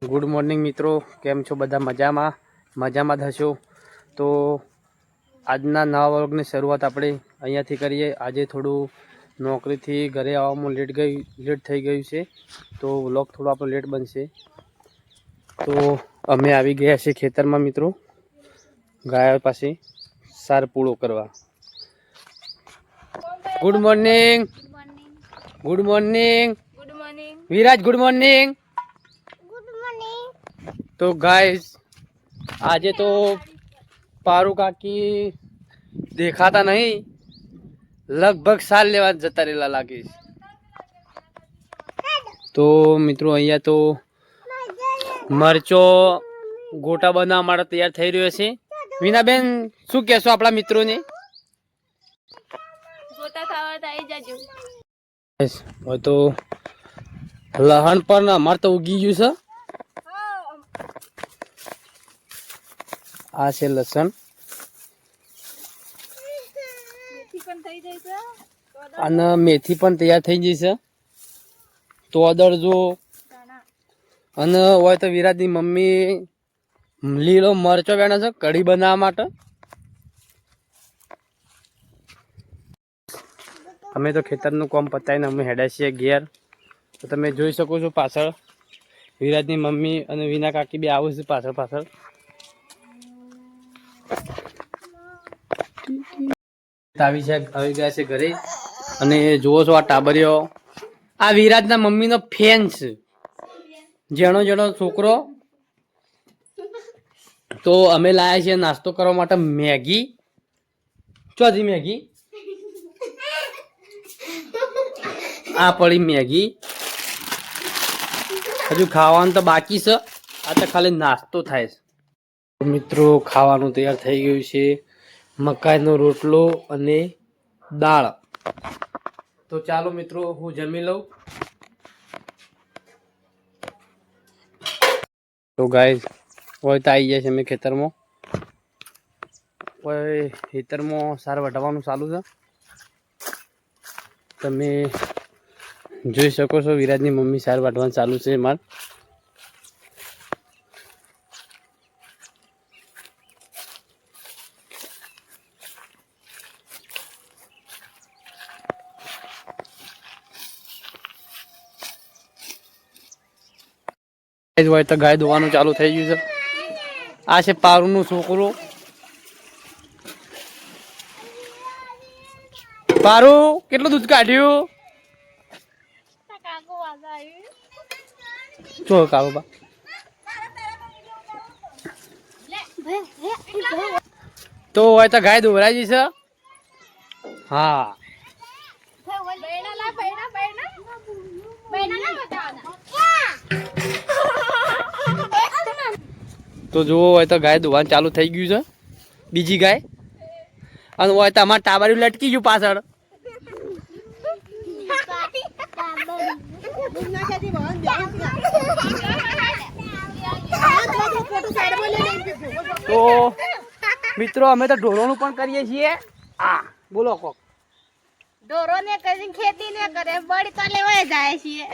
Good morning મિત્રો, કેમ છો બધા? મજામાં થશો તો આજના નવા વ્લોગની શરૂઆત આપણે અહીંયાથી કરીએ। આજે થોડું નોકરીથી ઘરે આવવામાં લેટ થઈ ગયું છે, તો વ્લોગ થોડો આપણો લેટ બનશે। તો અમે આવી ગયા છે ખેતરમાં મિત્રો, ગાયો પાસે સાર પૂળો કરવા। Good morning, good morning Viraj, good morning. तो गाइस आज तो पारू काकी देखाता नहीं, लगभग साल लेवा जता रहेला लागे। तो मित्रों अहिया तो मरचो गोटा बनवा माटे तैयार થઈ રહ્યો છે। વીનાબેન શું કહેશો આપણા મિત્રોને? ગોટા ખાવા આવી જાજો। હવે તો લહણ પણ અમાર તો ઉગી ગયું છે। આ છે લસણ અને મેથી પણ તૈયાર થઈ ગઈ છે। તો અદર જો અને હોય તો વિરાજની મમ્મી લીલો મરચો વેણે છે કઢી બનાવવા માટે। અમે તો ખેતરનું કામ પતાવીને અમે હેડ્યા છીએ ઘેર। તો તમે જોઈ શકો છો પાછળ વિરાજની મમ્મી અને વિના કાકી બે આવું છે પાછળ। આવી ગયા છે ઘરે અને જુઓ છો આ ટાબરિયો આ વિરાજના મમ્મીનો ફેન છે, જેનો છોકરો। તો અમે લાયા છીએ નાસ્તો કરવા માટે મેગી। ચોથી મેગી આ પડી મેગી, હજુ ખાવાનું તો બાકી છે, આ તો ખાલી નાસ્તો થાય છે। મિત્રો ખાવાનું તૈયાર થઈ ગયું છે, મકાઈનો રોટલો અને દાળ। તો ચાલો મિત્રો હું જમી લઉં। તો ગાઈસ હોય તો આવી જાય છે અમે ખેતરમાં, હોય ખેતરમાં સાર વઢવાનું ચાલુ છે। તમે જોઈ શકો છો વિરાજની મમ્મી સાર વાટવાનું ચાલુ છે માર। હોય તો ગાય દોવાનું ચાલુ થઈ ગયું છે। આ છે પારુનું છોકરો। પારુ કેટલું દૂધ કાઢ્યું? ચો કાબા તો હોય તો ગાય દોરાઈ છે। હા તો જુઓ હોય તો ગાય દોવાનું ચાલુ થઈ ગયું છે, બીજી ગાય। અને હોય તો અમારે ટાબરિયું લટકી ગયું પાછળ। તો મિત્રો અમે તો ઢોરોનું પણ કરીએ છીએ। આ બોલો કોક ઢોરો ને કરી ખેતી ને કરે બળી તો લેવાય જાય છે।